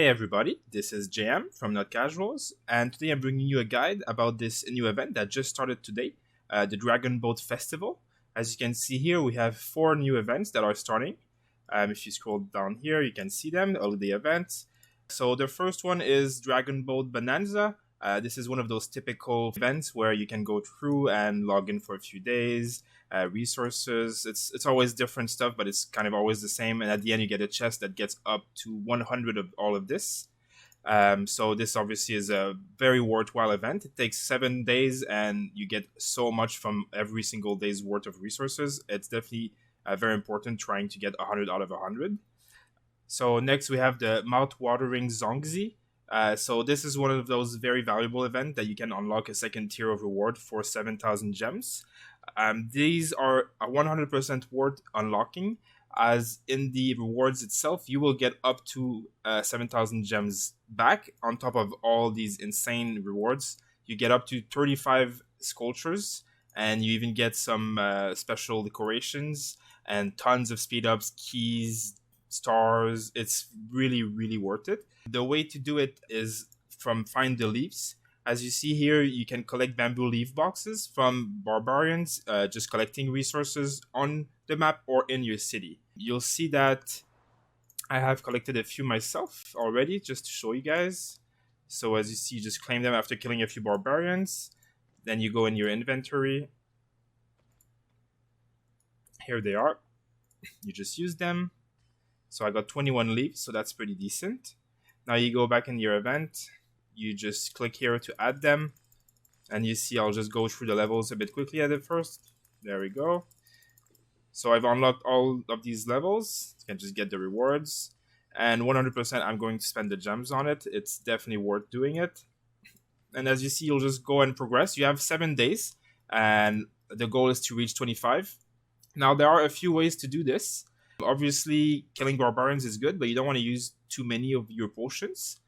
everybody, this is JM from Not Casuals, and today I'm bringing you a guide about this new event that just started today, the Dragon Boat Festival. As you can see here, we have 4 new events that are starting. If you scroll down here, you can see them, all the events. So the first one is Dragon Boat Bonanza. This is one of those typical events where you can go through and log in for a few days, resources. It's always different stuff, but it's kind of always the same. And at the end, you get a chest that gets up to 100 of all of this. So this obviously is a very worthwhile event. It takes 7 days, and you get so much from every single day's worth of resources. It's definitely very important trying to get 100 out of 100. So next we have the mouth-watering Zongzi. So this is one of those very valuable events that you can unlock a second tier of reward for 7,000 gems. These are 100% worth unlocking, as in the rewards itself, you will get up to 7,000 gems back on top of all these insane rewards. You get up to 35 sculptures, and you even get some special decorations and tons of speed ups, keys, stars. It's really, really worth it. The way to do it is from Find the Leaves. As you see here, you can collect bamboo leaf boxes from barbarians, just collecting resources on the map or in your city. You'll see that I have collected a few myself already, just to show you guys. So as you see, you just claim them after killing a few barbarians. Then you go in your inventory. Here they are. You just use them. So I got 21 leaves, so that's pretty decent. Now you go back in your event. You just click here to add them. And you see I'll just go through the levels a bit quickly at it first. There we go. So I've unlocked all of these levels. You can just get the rewards. And 100% I'm going to spend the gems on it. It's definitely worth doing it. And as you see, you'll just go and progress. You have 7 days. And the goal is to reach 25. Now there are a few ways to do this. Obviously, killing barbarians is good, but you don't want to use too many of your potions.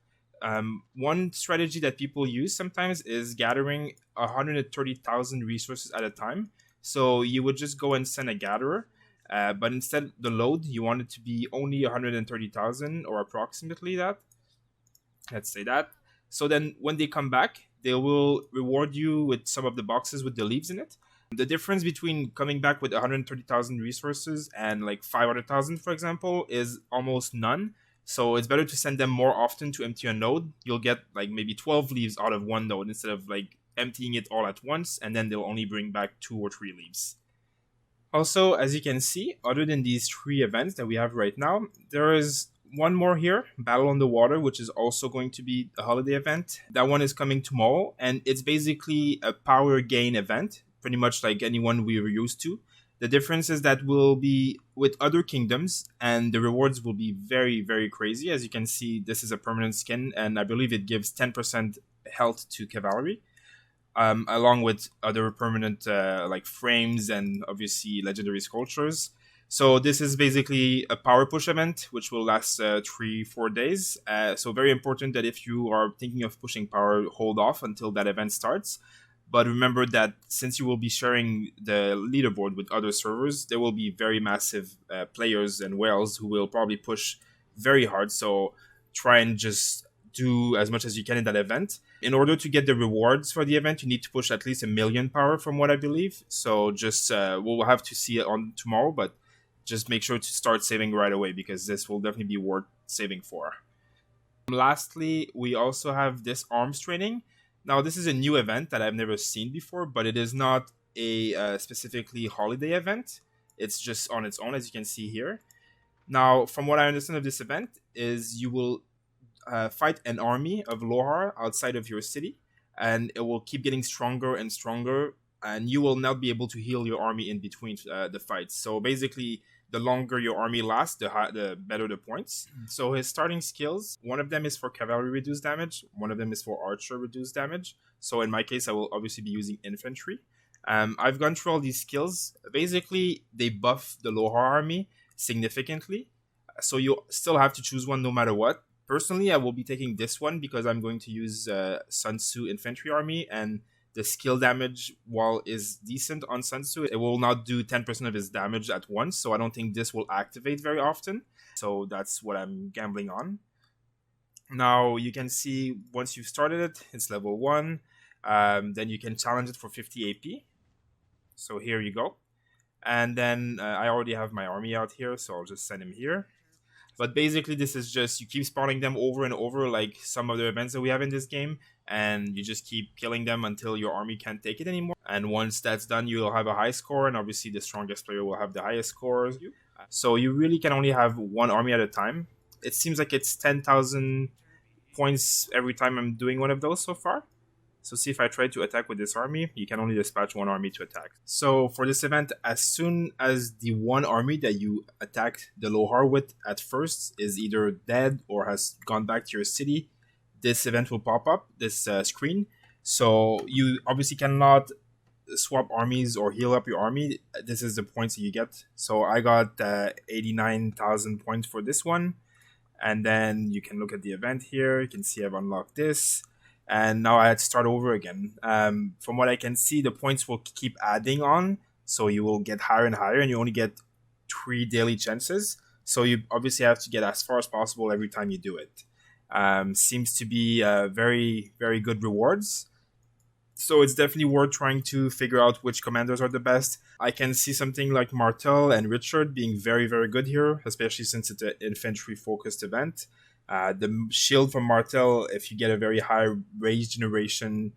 One strategy that people use sometimes is gathering 130,000 resources at a time. So you would just go and send a gatherer, but instead the load, you want it to be only 130,000 or approximately that. Let's say that. So then when they come back, they will reward you with some of the boxes with the leaves in it. The difference between coming back with 130,000 resources and like 500,000, for example, is almost none. So it's better to send them more often to empty a node. You'll get like maybe 12 leaves out of one node instead of like emptying it all at once, and then they'll only bring back 2 or 3 leaves. Also, as you can see, other than these 3 events that we have right now, there is one more here, Battle on the Water, which is also going to be a holiday event. That one is coming tomorrow, and it's basically a power gain event, pretty much like anyone we were used to. The difference is that we'll be with other kingdoms, and the rewards will be very, very crazy. As you can see, this is a permanent skin, and I believe it gives 10% health to cavalry, along with other permanent like frames and obviously legendary sculptures. So this is basically a power push event, which will last 3-4 days. So very important that if you are thinking of pushing power, hold off until that event starts. But remember that since you will be sharing the leaderboard with other servers, there will be very massive players and whales who will probably push very hard. So try and just do as much as you can in that event. In order to get the rewards for the event, you need to push at least 1 million power from what I believe. So just we'll have to see it on tomorrow, but just make sure to start saving right away because this will definitely be worth saving for. Lastly, we also have this arms training. Now, this is a new event that I've never seen before, but it is not a specifically holiday event. It's just on its own, as you can see here. Now, from what I understand of this event is you will fight an army of Lohar outside of your city, and it will keep getting stronger and stronger, and you will not be able to heal your army in between the fights. So basically, the longer your army lasts, the better the points. So his starting skills, one of them is for cavalry reduced damage, one of them is for archer reduced damage. So in my case, I will obviously be using infantry. I've gone through all these skills. Basically, they buff the Lohar army significantly. So you still have to choose one no matter what. Personally, I will be taking this one because I'm going to use Sun Tzu infantry army, and the skill damage, while is decent on Sun Tzu, it will not do 10% of his damage at once, so I don't think this will activate very often. So that's what I'm gambling on. Now you can see once you've started it, it's level 1. Then you can challenge it for 50 AP. So here you go. And then I already have my army out here, so I'll just send him here. But basically, this is just you keep spawning them over and over, like some of the events that we have in this game, and you just keep killing them until your army can't take it anymore. And once that's done, you'll have a high score, and obviously, the strongest player will have the highest scores. So you really can only have one army at a time. It seems like it's 10,000 points every time I'm doing one of those so far. So see, if I try to attack with this army, you can only dispatch one army to attack. So for this event, as soon as the one army that you attacked the Lohar with at first is either dead or has gone back to your city, this event will pop up, this screen. So you obviously cannot swap armies or heal up your army. This is the points that you get. So I got 89,000 points for this one. And then you can look at the event here. You can see I've unlocked this. And now I had to start over again. From what I can see, the points will keep adding on. So you will get higher and higher, and you only get 3 daily chances. So you obviously have to get as far as possible every time you do it. Seems to be very, very good rewards. So it's definitely worth trying to figure out which commanders are the best. I can see something like Martel and Richard being very, very good here, especially since it's an infantry-focused event. The shield from Martel, if you get a very high rage generation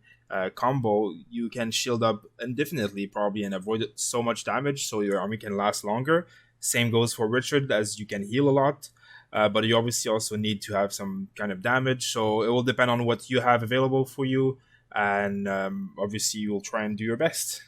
combo, you can shield up indefinitely probably and avoid so much damage so your army can last longer. Same goes for Richard, as you can heal a lot. But you obviously also need to have some kind of damage, so it will depend on what you have available for you. And obviously you will try and do your best.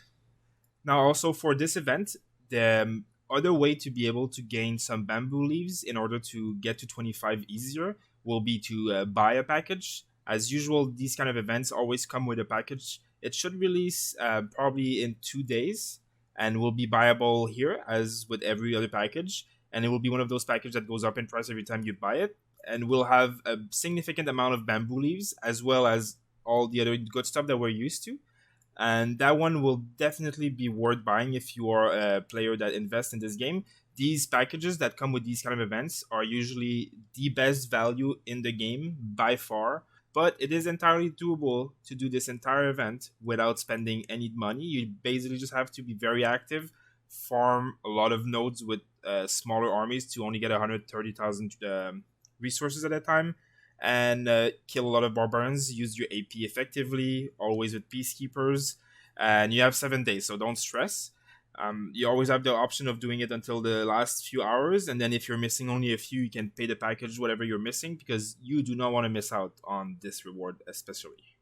Now also for this event, the other way to be able to gain some bamboo leaves in order to get to 25 easier will be to buy a package. As usual, these kind of events always come with a package. It should release probably in 2 days and will be buyable here as with every other package. And it will be one of those packages that goes up in price every time you buy it. And will have a significant amount of bamboo leaves as well as all the other good stuff that we're used to. And that one will definitely be worth buying if you are a player that invests in this game. These packages that come with these kind of events are usually the best value in the game by far, but it is entirely doable to do this entire event without spending any money. You basically just have to be very active, farm a lot of nodes with smaller armies to only get 130,000 resources at a time, and kill a lot of barbarians. Use your AP effectively, always with peacekeepers, and you have 7 days, so don't stress. You always have the option of doing it until the last few hours, and then if you're missing only a few, you can pay the package whatever you're missing, because you do not want to miss out on this reward especially.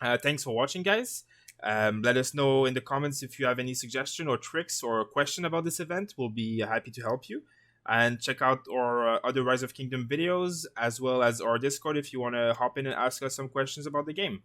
Thanks for watching, guys. Let us know in the comments if you have any suggestion or tricks or a question about this event. We'll be happy to help you. And check out our other Rise of Kingdom videos, as well as our Discord if you want to hop in and ask us some questions about the game.